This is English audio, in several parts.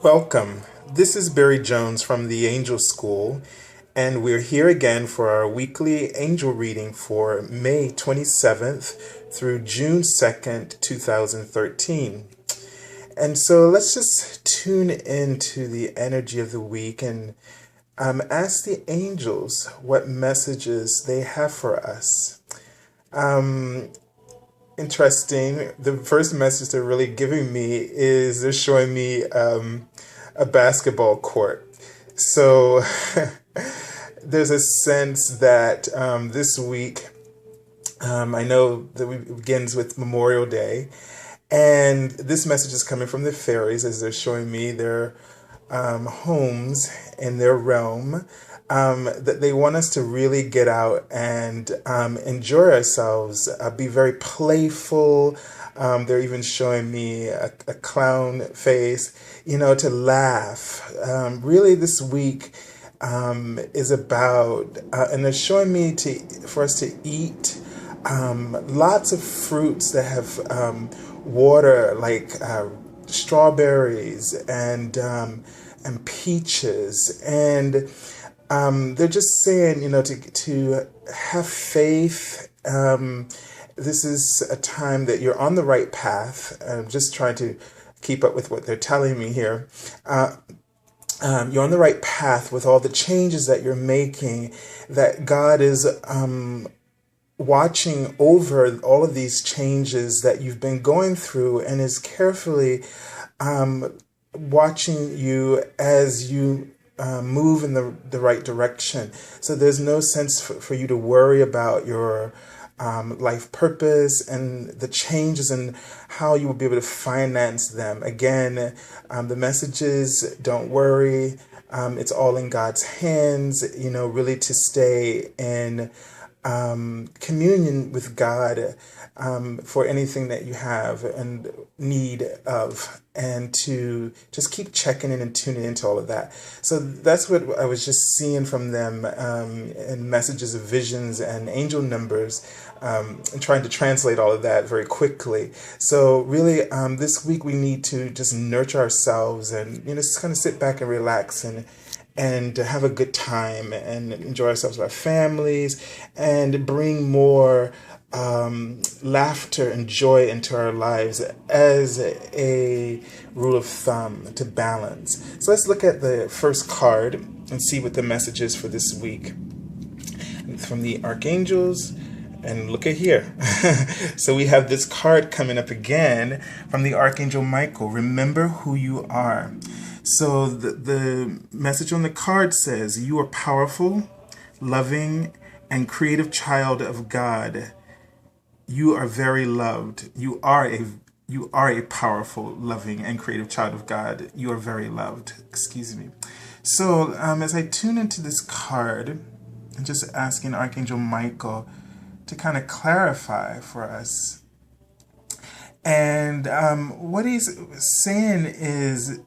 Welcome. This is Barry Jones from the Angel School, and we're here again for our weekly angel reading for May 27th through June 2nd, 2013. And so let's just tune into the energy of the week and ask the angels what messages they have for us. Interesting. The first message they're really giving me is they're showing me a basketball court. So there's a sense that this week, I know that it begins with Memorial Day, and this message is coming from the fairies as they're showing me their homes in their realm. That they want us to really get out and enjoy ourselves, be very playful. They're even showing me a clown face, to laugh. Really, this week is about, and they're showing me for us to eat lots of fruits that have water, like strawberries and peaches, and they're just saying, to have faith. This is a time that you're on the right path. I'm just trying to keep up with what they're telling me here. You're on the right path with all the changes that you're making, that God is watching over all of these changes that you've been going through and is carefully watching you as you move in the right direction. So there's no sense for you to worry about your life purpose and the changes and how you will be able to finance them. Again, the message is don't worry. It's all in God's hands, really to stay in communion with God for anything that you have and need of, and to just keep checking in and tuning into all of that. So that's what I was just seeing from them in messages of visions and angel numbers, and trying to translate all of that very quickly. So really, this week we need to just nurture ourselves and just kind of sit back and relax and to have a good time and enjoy ourselves with our families and bring more laughter and joy into our lives as a rule of thumb to balance. So let's look at the first card and see what the message is for this week from the archangels. And look at here. So we have this card coming up again from the Archangel Michael. Remember who you are. So the message on the card says, you are powerful, loving, and creative child of God. You are very loved. You are a powerful, loving, and creative child of God. You are very loved. Excuse me. So as I tune into this card, I'm just asking Archangel Michael to kind of clarify for us. And what he's saying is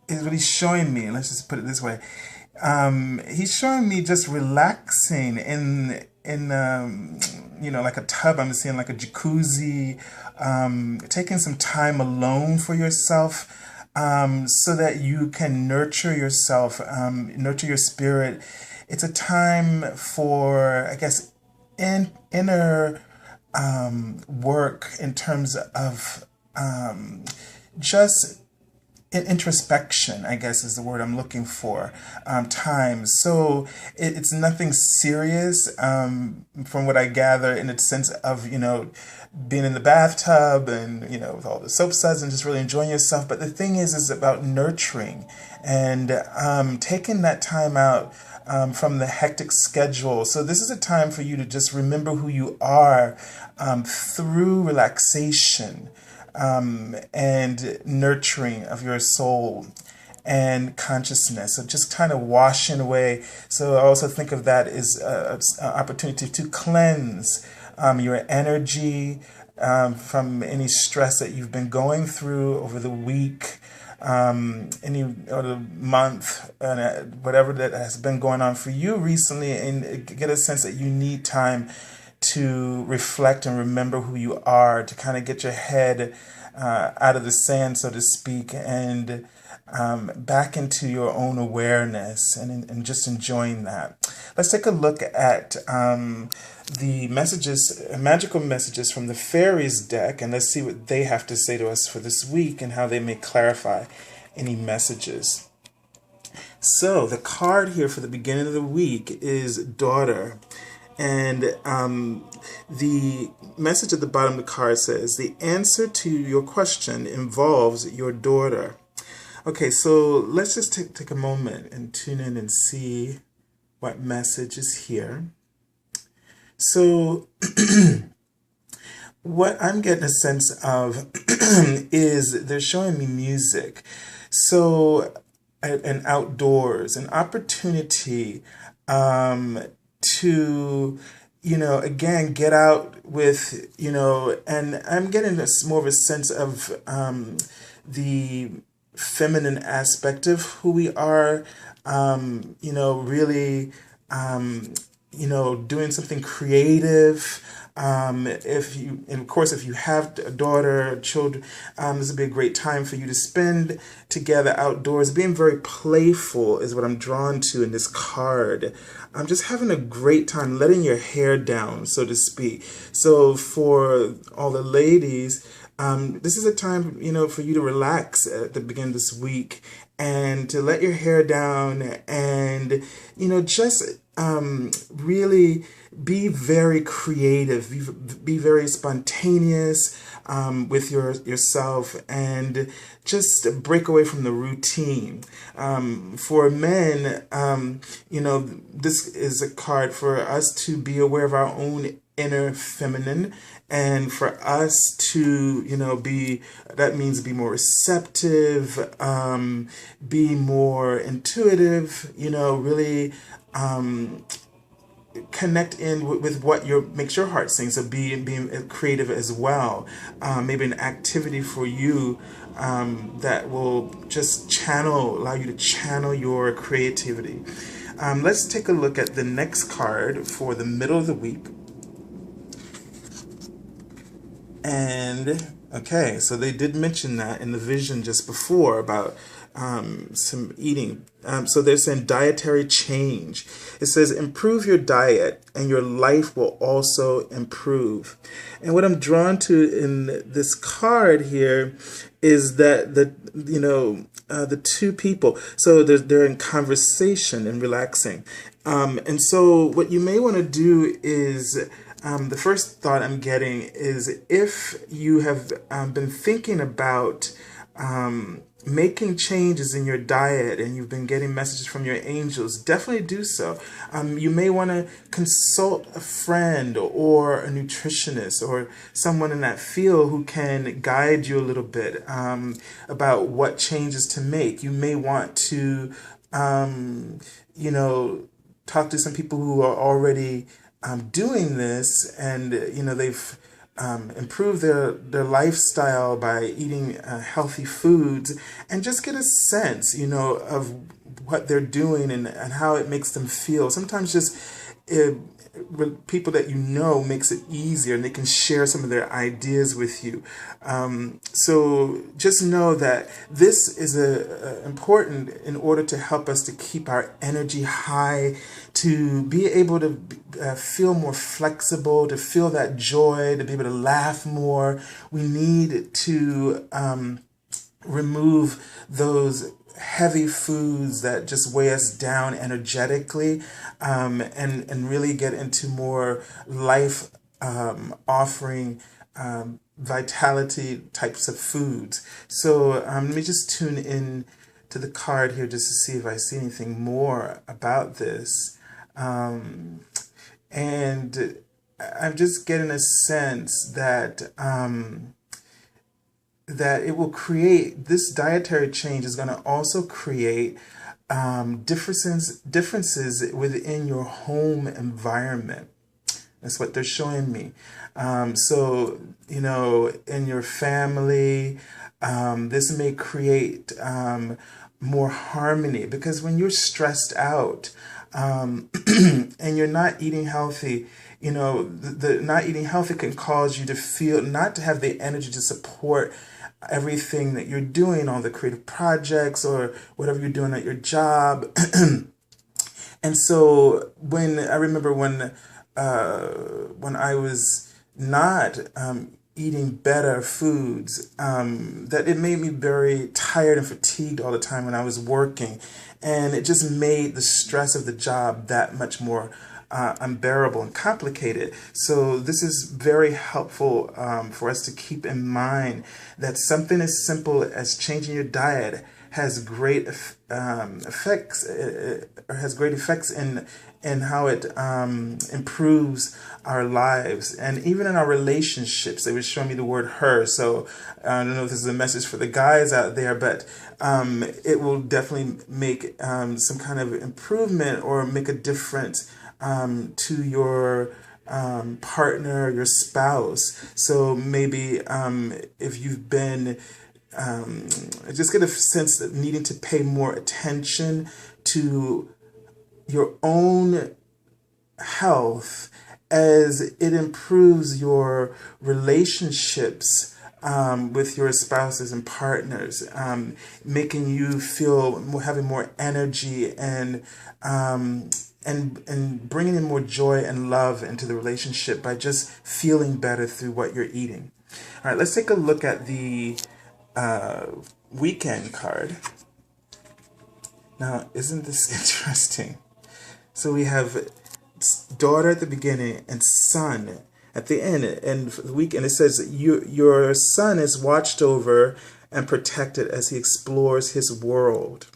what he's showing me. Let's just put it this way. He's showing me just relaxing in like a tub. I'm seeing like a jacuzzi, taking some time alone for yourself, so that you can nurture yourself, nurture your spirit. It's a time for, I guess, inner work in terms of just introspection, I guess is the word I'm looking for, times. So it's nothing serious, from what I gather, in the sense of, being in the bathtub and, with all the soap suds and just really enjoying yourself. But the thing is about nurturing and taking that time out from the hectic schedule. So this is a time for you to just remember who you are through relaxation and nurturing of your soul and consciousness. So just kind of washing away. So I also think of that as an opportunity to cleanse your energy from any stress that you've been going through over the week, any or the month, whatever that has been going on for you recently, and get a sense that you need time to reflect and remember who you are, to kind of get your head out of the sand, so to speak, and back into your own awareness and just enjoying that. Let's take a look at the messages, magical messages from the fairies deck, and let's see what they have to say to us for this week and how they may clarify any messages. So the card here for the beginning of the week is Daughter. And the message at the bottom of the card says, the answer to your question involves your daughter. Okay, so let's just take a moment and tune in and see what message is here. So what I'm getting a sense of is they're showing me music. So and outdoors, an opportunity to, again, get out with, and I'm getting more of a sense of the feminine aspect of who we are, really, doing something creative. If you have a daughter, children, this would be a great time for you to spend together outdoors. Being very playful is what I'm drawn to in this card. I'm just having a great time, letting your hair down, so to speak. So for all the ladies, this is a time, for you to relax at the beginning of this week and to let your hair down and, just really be very creative, be very spontaneous with yourself and just break away from the routine. For men, this is a card for us to be aware of our own inner feminine, and for us to, that means be more receptive, be more intuitive, really connect in with what makes your heart sing. So being creative as well. Maybe an activity for you that will just allow you to channel your creativity. Let's take a look at the next card for the middle of the week. And okay, so they did mention that in the vision just before about some eating. So they're saying dietary change. It says improve your diet and your life will also improve. And what I'm drawn to in this card here is that the two people, so they're in conversation and relaxing. And so what you may want to do is, the first thought I'm getting is if you have been thinking about making changes in your diet and you've been getting messages from your angels, definitely do so. You may want to consult a friend or a nutritionist or someone in that field who can guide you a little bit about what changes to make. You may want to, talk to some people who are already doing this, and they've improve their lifestyle by eating healthy foods, and just get a sense, of what they're doing and how it makes them feel. Sometimes just with people that makes it easier, and they can share some of their ideas with you. So just know that this is important in order to help us to keep our energy high, to be able to feel more flexible, to feel that joy, to be able to laugh more. We need to remove those heavy foods that just weigh us down energetically, and really get into more life offering vitality types of foods. So let me just tune in to the card here just to see if I see anything more about this. And I'm just getting a sense that that it will create, this dietary change is going to also create differences within your home environment. That's what they're showing me. So, in your family, this may create more harmony, because when you're stressed out and you're not eating healthy, the not eating healthy can cause you to feel not to have the energy to support everything that you're doing, all the creative projects or whatever you're doing at your job. And so I remember when I was not eating better foods, that it made me very tired and fatigued all the time when I was working. And it just made the stress of the job that much more unbearable and complicated. So this is very helpful for us to keep in mind that something as simple as changing your diet has great effects, or has great effects in how it improves our lives and even in our relationships. They were showing me the word her, so I don't know if this is a message for the guys out there, but it will definitely make some kind of improvement or make a difference to your partner, your spouse. So maybe if you've been I just get a sense of needing to pay more attention to your own health as it improves your relationships with your spouses and partners, making you feel having more energy and bringing in more joy and love into the relationship by just feeling better through what you're eating. All right, let's take a look at the weekend card. Now, isn't this interesting? So we have daughter at the beginning and son at the end. And for the weekend, it says, your son is watched over and protected as he explores his world.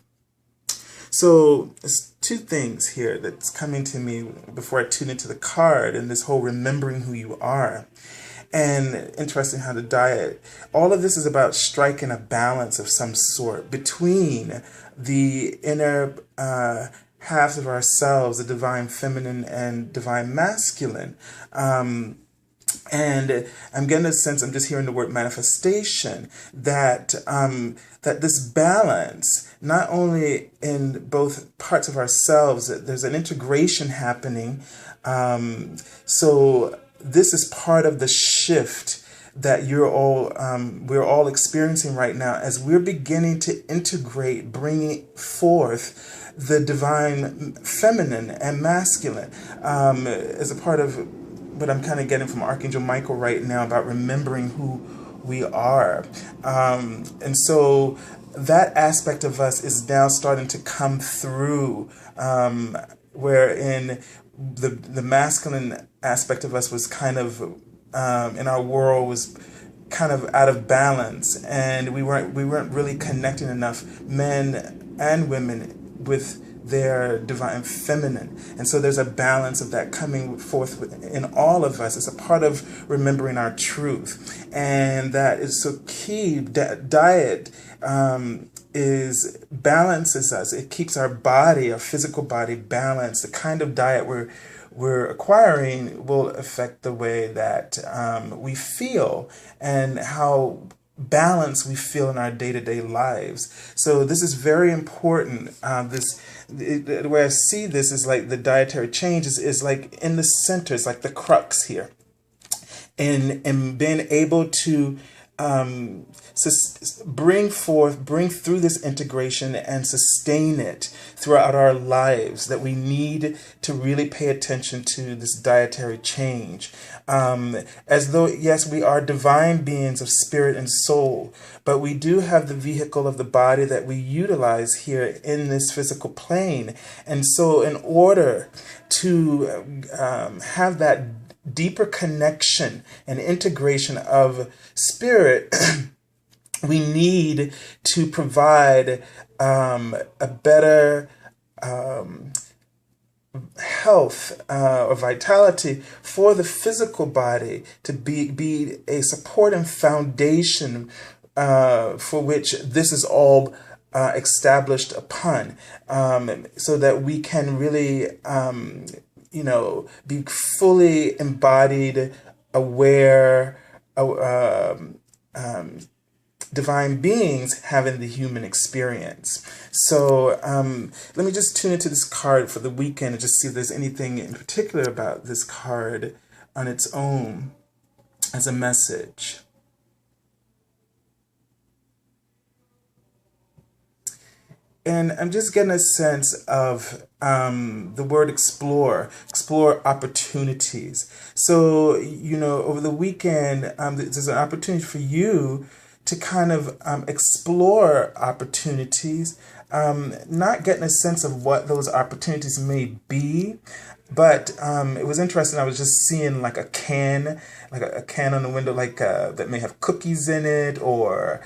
So there's two things here that's coming to me before I tune into the card and this whole remembering who you are. And interesting how the diet, all of this is about striking a balance of some sort between the inner halves of ourselves, the divine feminine and divine masculine. And I'm getting a sense, I'm just hearing the word manifestation, that that this balance, not only in both parts of ourselves, that there's an integration happening. So this is part of the shift that we're all experiencing right now as we're beginning to integrate, bringing forth the divine feminine and masculine as a part of what I'm kind of getting from Archangel Michael right now about remembering who we are. And so that aspect of us is now starting to come through, wherein the masculine aspect of us was kind of in our world was kind of out of balance, and we weren't really connecting enough, men and women, with their divine feminine. And so there's a balance of that coming forth in all of us. It's a part of remembering our truth, and that is so key. Diet balances us. It keeps our body, our physical body, balanced. The kind of diet we're acquiring will affect the way that we feel and how balanced we feel in our day-to-day lives. So this is very important. The way I see this is like the dietary change is like in the center. It's like the crux here, and being able to bring through this integration and sustain it throughout our lives, that we need to really pay attention to this dietary change. As though, yes, we are divine beings of spirit and soul, but we do have the vehicle of the body that we utilize here in this physical plane. And so in order to have that deeper connection and integration of spirit, we need to provide a better health or vitality for the physical body to be a support and foundation for which this is all established upon, so that we can really be fully embodied, aware, divine beings having the human experience. So let me just tune into this card for the weekend and just see if there's anything in particular about this card on its own as a message. And I'm just getting a sense of the word explore opportunities. So, over the weekend, there's an opportunity for you to kind of explore opportunities, not getting a sense of what those opportunities may be. But it was interesting. I was just seeing like a can, on the window, that may have cookies in it, or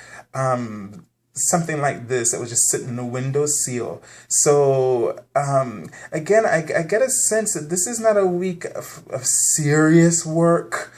something like this that was just sitting in the window seal. So again, I get a sense that this is not a week of serious work.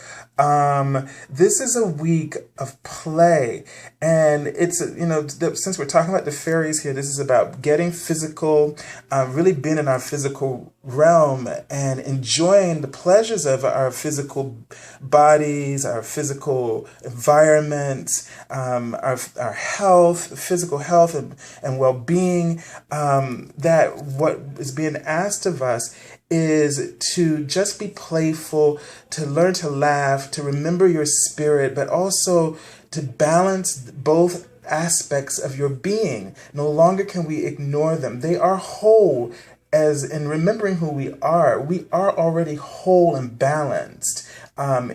This is a week of play, and it's, since we're talking about the fairies here, this is about getting physical, really being in our physical realm and enjoying the pleasures of our physical bodies, our physical environments, our health, physical health and well-being. That what is being asked of us is to just be playful, to learn to laugh, to remember your spirit, but also to balance both aspects of your being. No longer can we ignore them. They are whole. As in remembering who we are already whole and balanced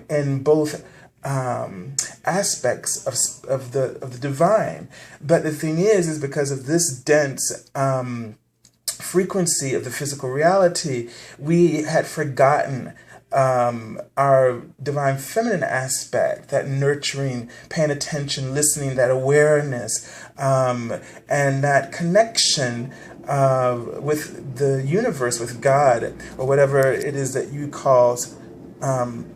in both aspects of the divine. But the thing is because of this dense frequency of the physical reality, we had forgotten our divine feminine aspect, that nurturing, paying attention, listening, that awareness, and that connection with the universe, with God, or whatever it is that you call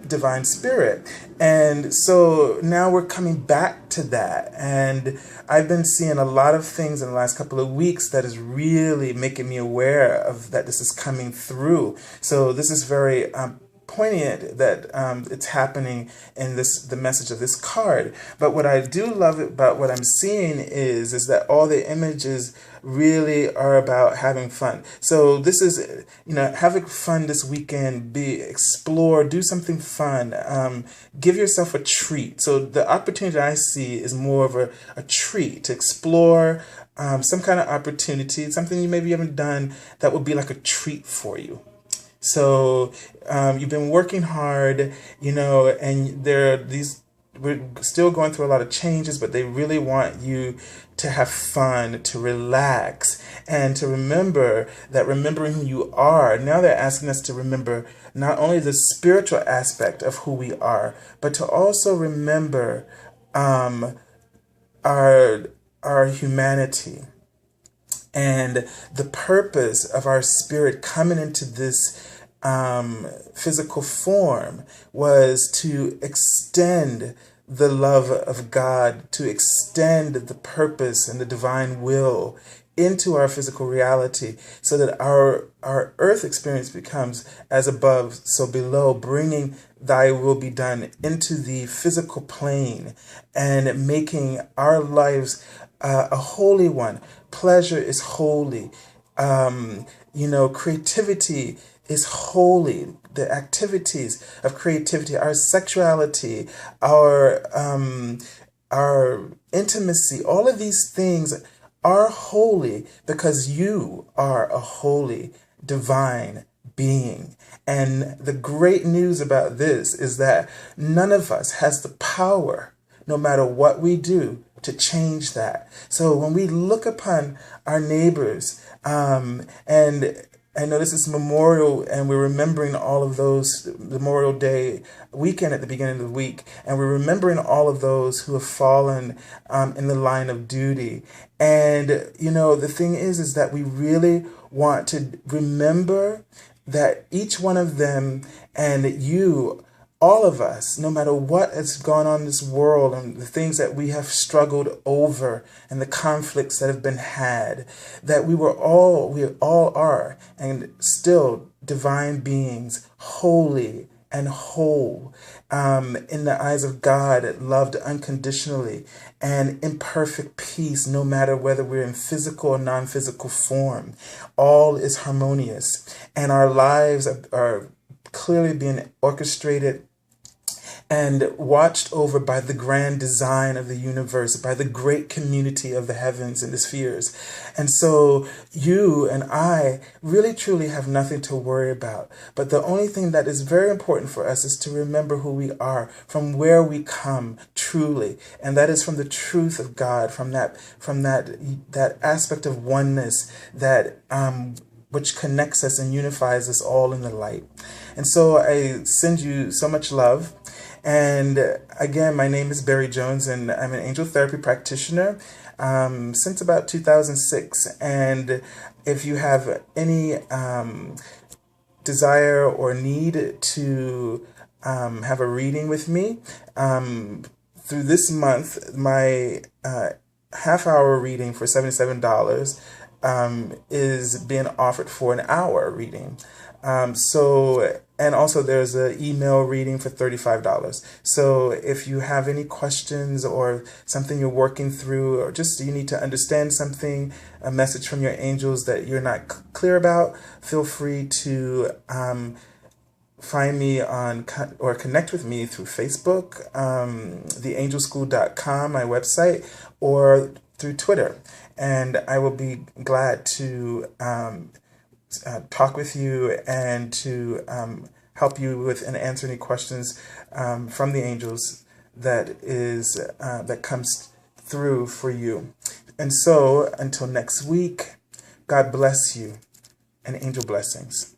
divine spirit. And so now we're coming back to that. And I've been seeing a lot of things in the last couple of weeks that is really making me aware of that this is coming through. So this is very poignant that it's happening in the message of this card. But what I do love about what I'm seeing is that all the images really are about having fun. So this is, having fun this weekend, explore, do something fun, give yourself a treat. So the opportunity I see is more of a treat to explore some kind of opportunity, something you maybe haven't done that would be like a treat for you. So you've been working hard, and we're still going through a lot of changes, but they really want you to have fun, to relax, and to remember that remembering who you are. Now they're asking us to remember not only the spiritual aspect of who we are, but to also remember our humanity and the purpose of our spirit coming into this physical form was to extend the love of God, to extend the purpose and the divine will into our physical reality, so that our earth experience becomes as above, so below, bringing thy will be done into the physical plane and making our lives a holy one. Pleasure is holy. Creativity is holy. The activities of creativity, our sexuality, our intimacy, all of these things are holy because you are a holy, divine being. And the great news about this is that none of us has the power, no matter what we do, to change that. So when we look upon our neighbors, and I know this is Memorial, and we're remembering all of those, Memorial Day weekend at the beginning of the week, and we're remembering all of those who have fallen in the line of duty. And, the thing is that we really want to remember that each one of them and you, all of us, no matter what has gone on in this world and the things that we have struggled over and the conflicts that have been had, that we all are, and still divine beings, holy and whole, in the eyes of God, loved unconditionally, and in perfect peace, no matter whether we're in physical or non-physical form. All is harmonious, and our lives are clearly being orchestrated and watched over by the grand design of the universe, by the great community of the heavens and the spheres. And so you and I really truly have nothing to worry about. But the only thing that is very important for us is to remember who we are, from where we come truly. And that is from the truth of God, from that aspect of oneness that which connects us and unifies us all in the light. And so I send you so much love. And again, my name is Barry Jones, and I'm an angel therapy practitioner since about 2006. And if you have any desire or need to have a reading with me, through this month, my half-hour reading for $77 is being offered for an hour reading. And also there's an email reading for $35. So if you have any questions or something you're working through, or just you need to understand something, a message from your angels that you're not clear about, feel free to find me on or connect with me through Facebook, theangelschool.com, my website, or through Twitter. And I will be glad to talk with you and to help you with and answer any questions from the angels that comes through for you. And so until next week, God bless you and angel blessings.